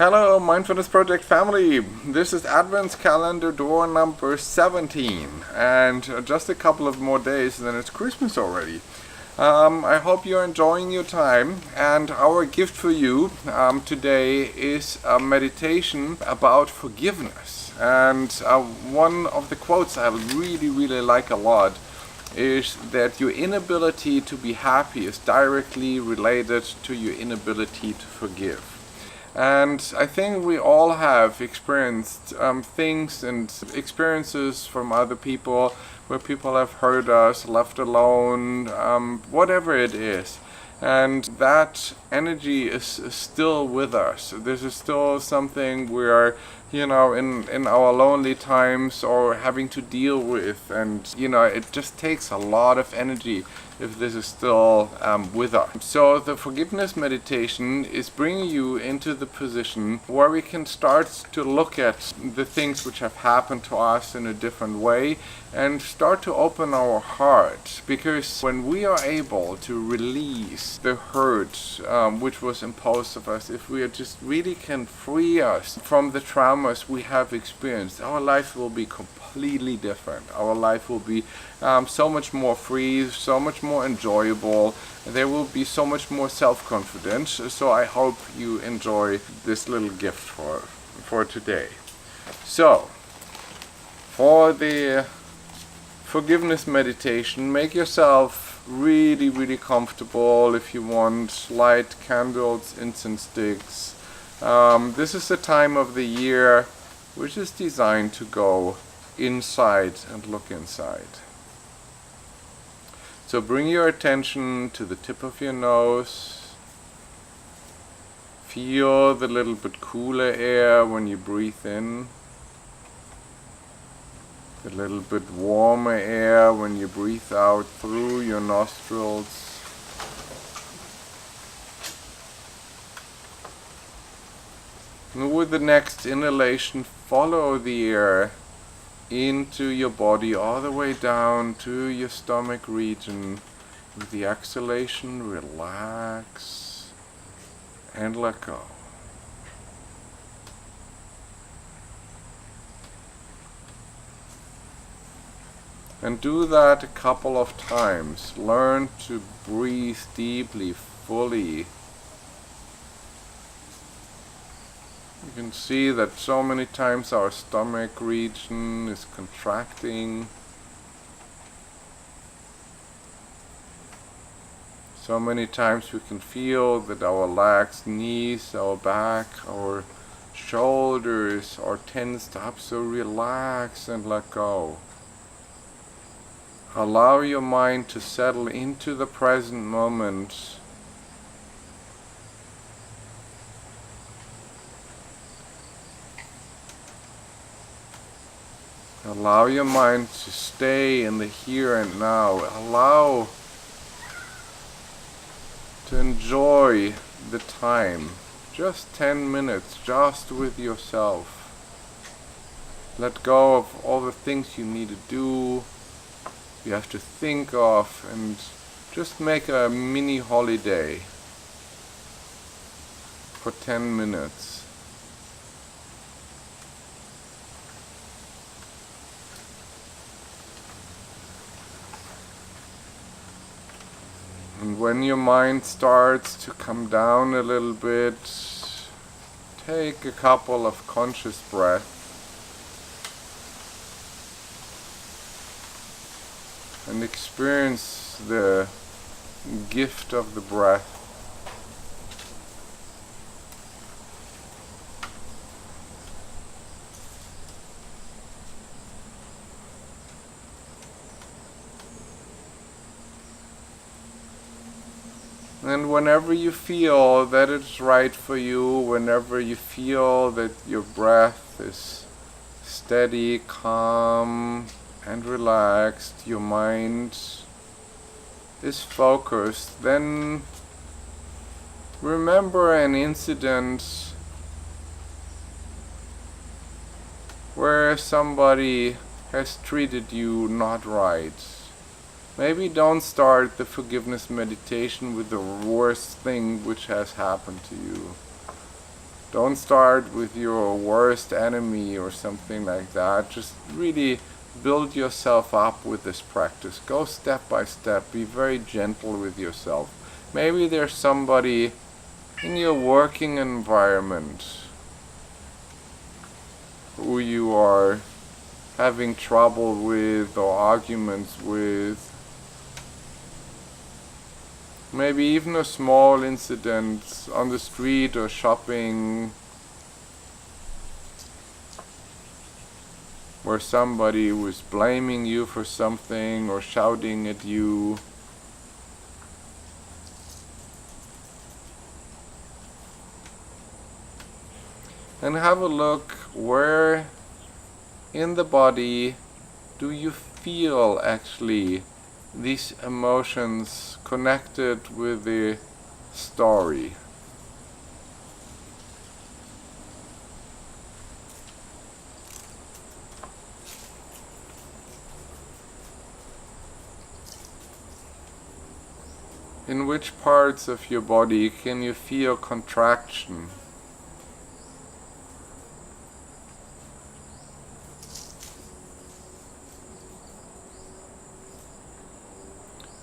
Hello Mindfulness Project family, this is Advent Calendar door number 17 and just a couple of more days then it's Christmas already. I hope you're enjoying your time, and our gift for you today is a meditation about forgiveness. And one of the quotes I really like a lot is that your inability to be happy is directly related to your inability to forgive. And I think we all have experienced things and experiences from other people where people have hurt us, left alone, whatever it is. And that energy is still with us. This is still something we are, in our lonely times or having to deal with. And, it just takes a lot of energy if this is still with us. So the forgiveness meditation is bringing you into the position where we can start to look at the things which have happened to us in a different way and start to open our heart. Because when we are able to release the hurt which was imposed of us, if we just really can free us from the traumas we have experienced, our life will be completely different. Our life will be so much more free, so much more enjoyable. There will be so much more self-confidence. So I hope you enjoy this little gift for today. So for the forgiveness meditation, make yourself really comfortable. If you want, light candles, incense sticks. This is the time of the year which is designed to go inside and look inside. So bring your attention to the tip of your nose. Feel the little bit cooler air when you breathe in. The little bit warmer air when you breathe out through your nostrils. And with the next inhalation, follow the air into your body all the way down to your stomach region. With the exhalation, relax and let go. And do that a couple of times. Learn to breathe deeply, fully. You can see that so many times our stomach region is contracting. So many times we can feel that our legs, knees, our back, our shoulders are tensed up. So relax and let go. Allow your mind to settle into the present moment. Allow your mind to stay in the here and now. Allow to enjoy the time. Just 10 minutes, just with yourself. Let go of all the things you need to do, you have to think of, and just make a mini holiday for 10 minutes. And when your mind starts to come down a little bit, take a couple of conscious breaths. And experience the gift of the breath. And whenever you feel that it's right for you, whenever you feel that your breath is steady, calm, and relaxed, your mind is focused, then remember an incident where somebody has treated you not right. Maybe don't start the forgiveness meditation with the worst thing which has happened to you. Don't start with your worst enemy or something like that. Just really build yourself up with this practice. Go step by step. Be very gentle with yourself. Maybe there's somebody in your working environment who you are having trouble with or arguments with. Maybe even a small incident on the street or shopping where somebody was blaming you for something or shouting at you. And have a look, where in the body do you feel actually these emotions connected with the story? In which parts of your body can you feel contraction?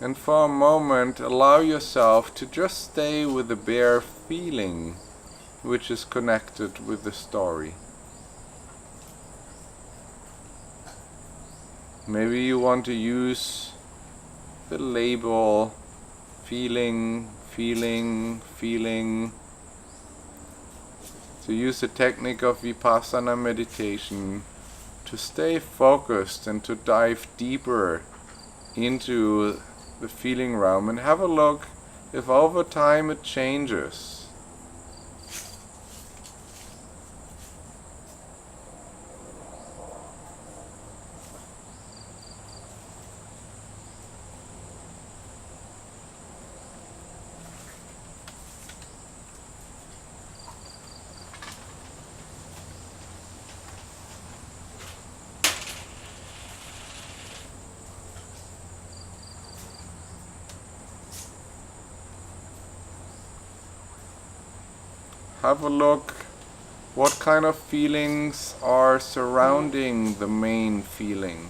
And for a moment, allow yourself to just stay with the bare feeling which is connected with the story. Maybe you want to use the label feeling, feeling, feeling. To use the technique of Vipassana meditation to stay focused and to dive deeper into the feeling realm, and have a look if over time it changes. Have a look what kind of feelings are surrounding the main feeling.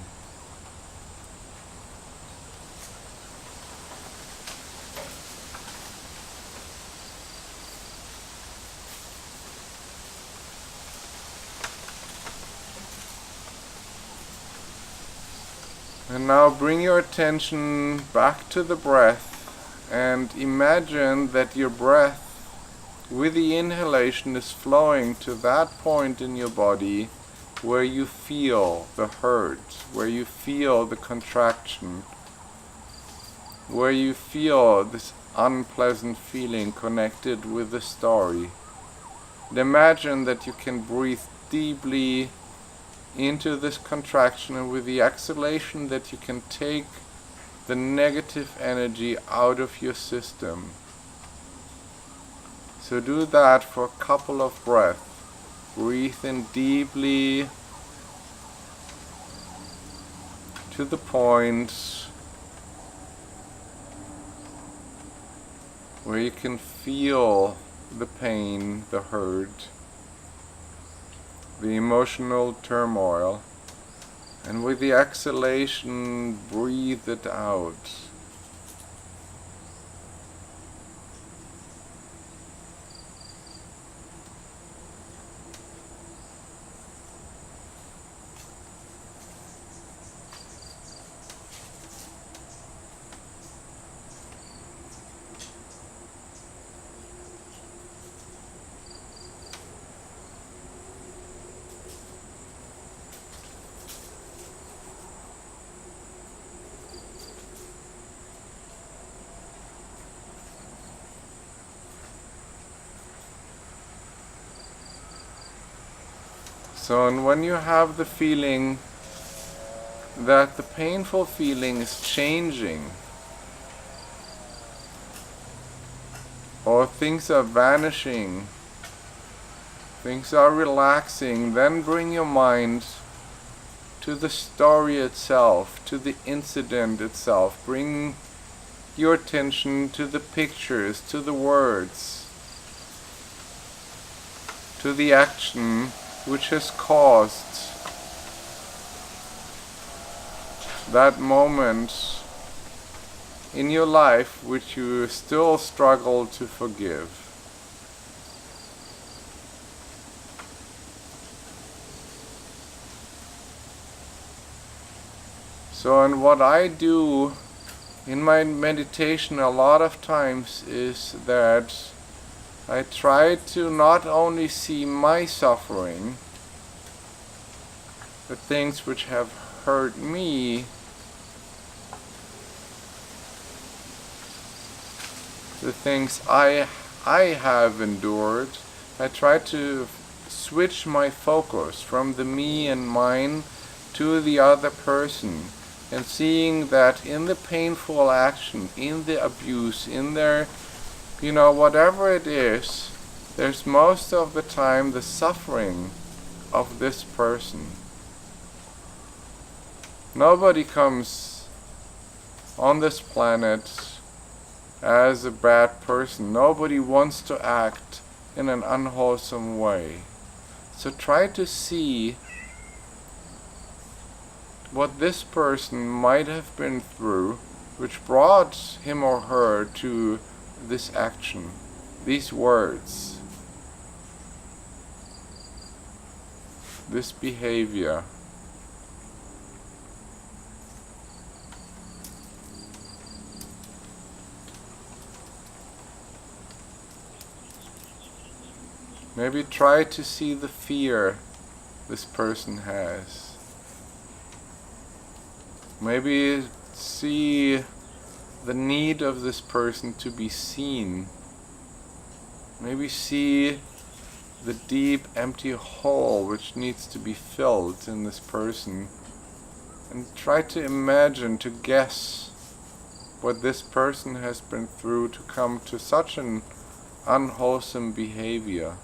And now bring your attention back to the breath and imagine that your breath with the inhalation is flowing to that point in your body where you feel the hurt, where you feel the contraction, where you feel this unpleasant feeling connected with the story. And imagine that you can breathe deeply into this contraction, and with the exhalation that you can take the negative energy out of your system. So do that for a couple of breaths. Breathe in deeply to the point where you can feel the pain, the hurt, the emotional turmoil, and with the exhalation breathe it out. So, and when you have the feeling that the painful feeling is changing, or things are vanishing, things are relaxing, then bring your mind to the story itself, to the incident itself. Bring your attention to the pictures, to the words. to the action which has caused that moment in your life which you still struggle to forgive. So, and what I do in my meditation a lot of times is that I try to not only see my suffering, the things which have hurt me, the things I have endured. I try to switch my focus from the me and mine to the other person, and seeing that in the painful action, in the abuse, in their, whatever it is, there's most of the time the suffering of this person. Nobody comes on this planet as a bad person. Nobody wants to act in an unwholesome way. So try to see what this person might have been through, which brought him or her to this action, these words, this behavior. Maybe try to see the fear this person has. Maybe see the need of this person to be seen. Maybe see the deep empty hole which needs to be filled in this person. And try to imagine, to guess what this person has been through to come to such an unwholesome behavior.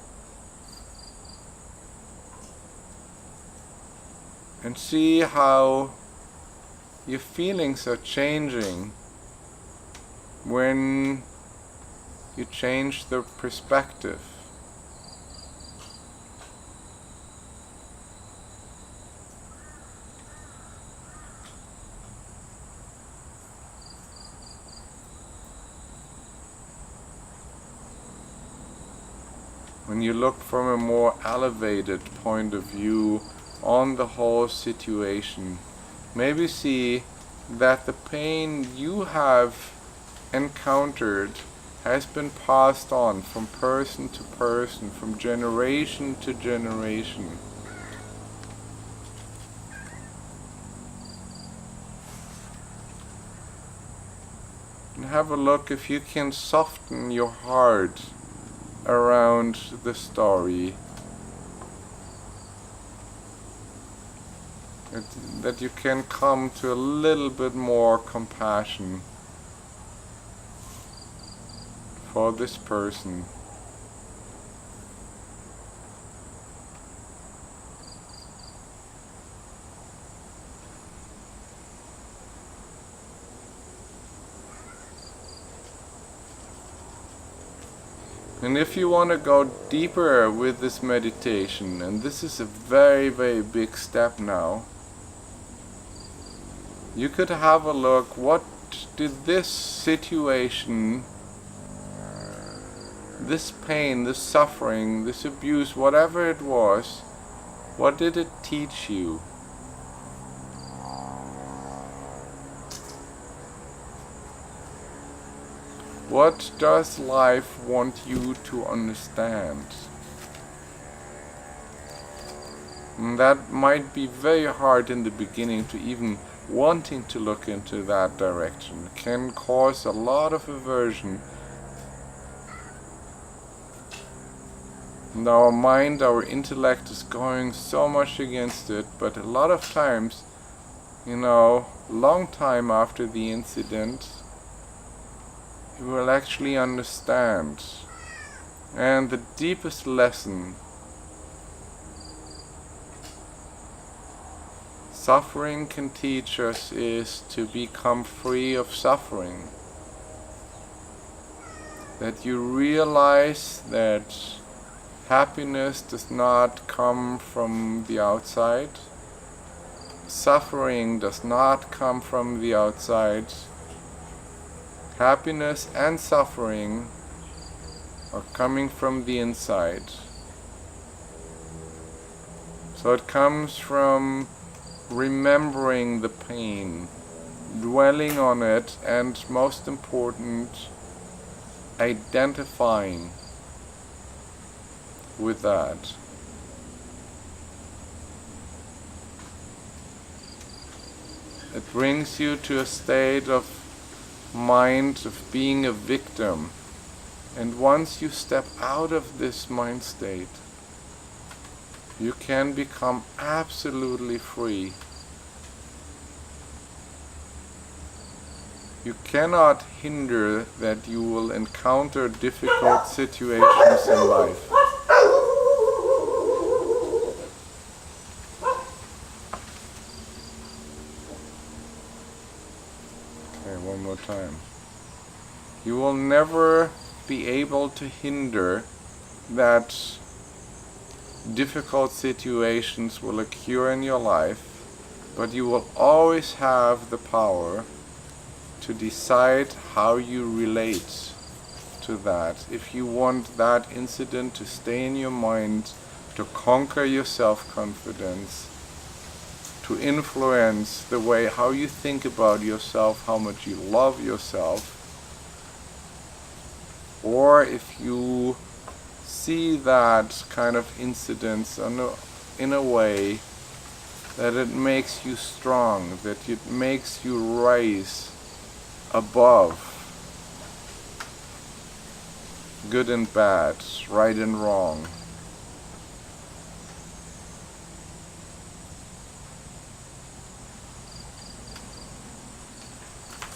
And see how your feelings are changing when you change the perspective. When you look from a more elevated point of view on the whole situation, maybe see that the pain you have encountered has been passed on from person to person, from generation to generation. And have a look if you can soften your heart around the story. That you can come to a little bit more compassion for this person. And if you want to go deeper with this meditation, and this is a very, very big step now, you could have a look, what did this situation, this pain, this suffering, this abuse, whatever it was, what did it teach you? What does life want you to understand? And that might be very hard in the beginning to even wanting to look into that direction. It can cause a lot of aversion. And our mind, our intellect is going so much against it, but a lot of times, long time after the incident, you will actually understand. And the deepest lesson suffering can teach us is to become free of suffering. That you realize that Happiness does not come from the outside. Suffering does not come from the outside. Happiness and suffering are coming from the inside. So it comes from remembering the pain, dwelling on it, and most important, identifying with that. It brings you to a state of mind of being a victim. And once you step out of this mind state, you can become absolutely free. You cannot hinder that you will encounter difficult situations in life. Okay, one more time. You will never be able to hinder that difficult situations will occur in your life, but you will always have the power to decide how you relate to that. If you want that incident to stay in your mind, to conquer your self-confidence, to influence the way how you think about yourself, how much you love yourself, or if you see that kind of incidents in a way that it makes you strong, that it makes you rise above good and bad, right and wrong.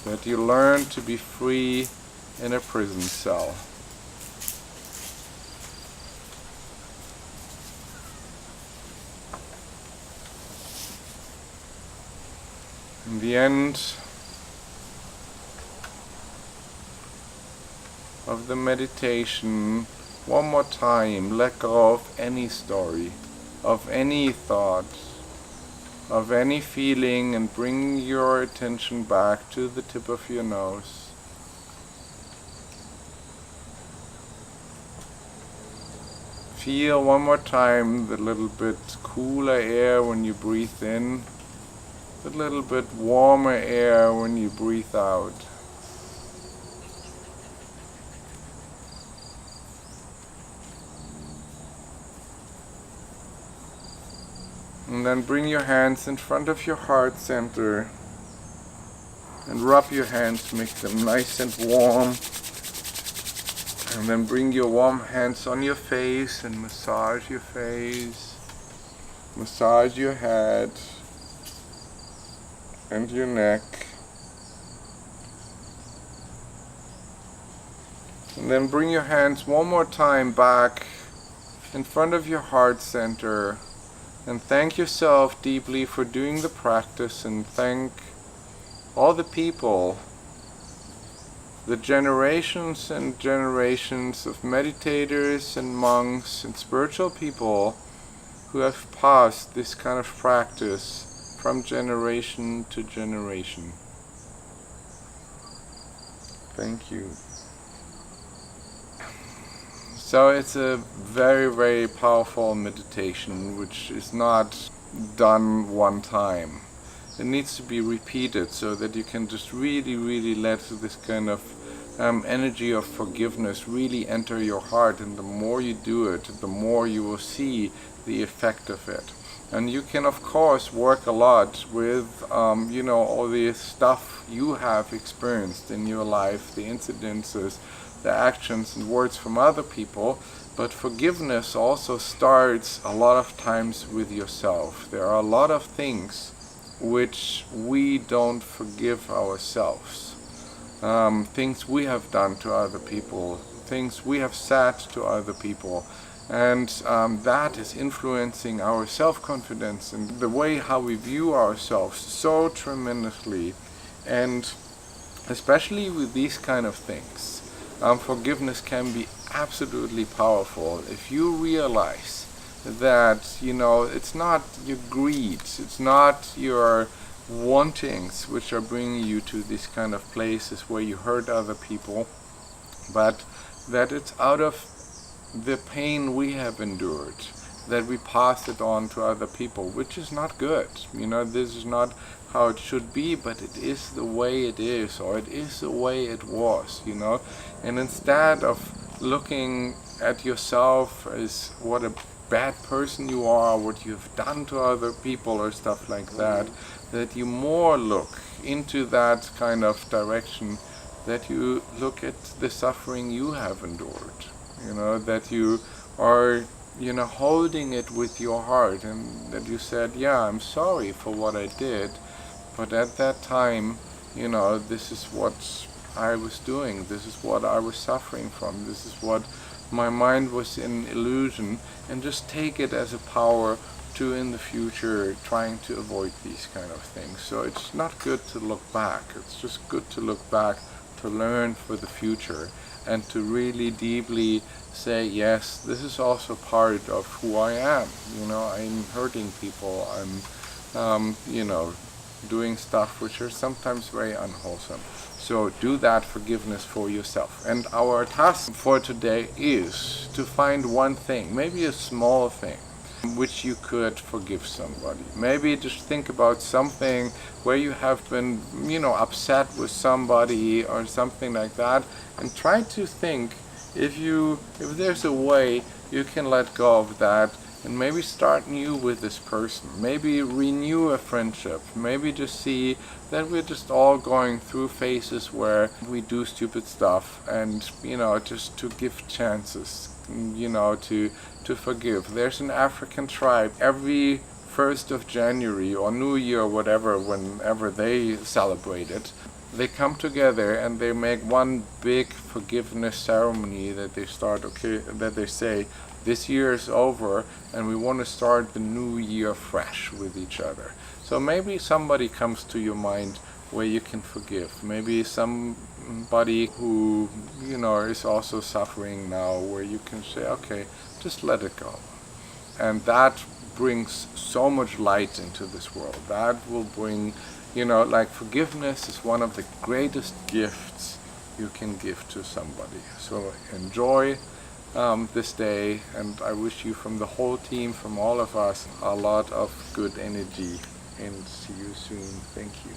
That you learn to be free in a prison cell. In the end of the meditation, one more time, let go of any story, of any thought, of any feeling, and bring your attention back to the tip of your nose. Feel one more time the little bit cooler air when you breathe in, the little bit warmer air when you breathe out. And then bring your hands in front of your heart center and rub your hands, make them nice and warm. And then bring your warm hands on your face and massage your face, massage your head and your neck. And then bring your hands one more time back in front of your heart center. And thank yourself deeply for doing the practice, and thank all the people, the generations and generations of meditators and monks and spiritual people who have passed this kind of practice from generation to generation. Thank you. So it's a very, very powerful meditation which is not done one time. It needs to be repeated so that you can just really, really let this kind of energy of forgiveness really enter your heart, and the more you do it, the more you will see the effect of it. And you can of course work a lot with all the stuff you have experienced in your life, the incidences, the actions and words from other people, but forgiveness also starts a lot of times with yourself. There are a lot of things which we don't forgive ourselves. Things we have done to other people, things we have said to other people, and that is influencing our self-confidence and the way how we view ourselves so tremendously. And especially with these kind of things, Forgiveness can be absolutely powerful if you realize that, it's not your greed, it's not your wantings which are bringing you to these kind of places where you hurt other people, but that it's out of the pain we have endured that we pass it on to other people, which is not good. This is not how it should be, but it is the way it is, or it is the way it was, And instead of looking at yourself as what a bad person you are, what you have done to other people or stuff like that, that you more look into that kind of direction, that you look at the suffering you have endured, that you are holding it with your heart, and that you said, yeah, I'm sorry for what I did, but at that time, this is what I was doing, this is what I was suffering from, this is what my mind was in illusion, and just take it as a power to, in the future, trying to avoid these kind of things. So it's not good to look back, it's just good to look back to learn for the future, and to really deeply say, yes, this is also part of who I am. I'm hurting people, I'm doing stuff which are sometimes very unwholesome. So do that forgiveness for yourself. And our task for today is to find one thing, maybe a small thing, which you could forgive somebody. Maybe just think about something where you have been, upset with somebody or something like that, and try to think if there's a way you can let go of that and maybe start new with this person, maybe renew a friendship, maybe just see that we're just all going through phases where we do stupid stuff, and just to give chances, to forgive. There's an African tribe, every 1st of January or New Year or whatever, whenever they celebrate it, they come together and they make one big forgiveness ceremony that they say, this year is over and we want to start the new year fresh with each other. So maybe somebody comes to your mind where you can forgive. Maybe somebody who, is also suffering now, where you can say, okay, just let it go. And that brings so much light into this world. That will bring, forgiveness is one of the greatest gifts you can give to somebody. So enjoy this day, and I wish you, from the whole team, from all of us, a lot of good energy, and see you soon. Thank you.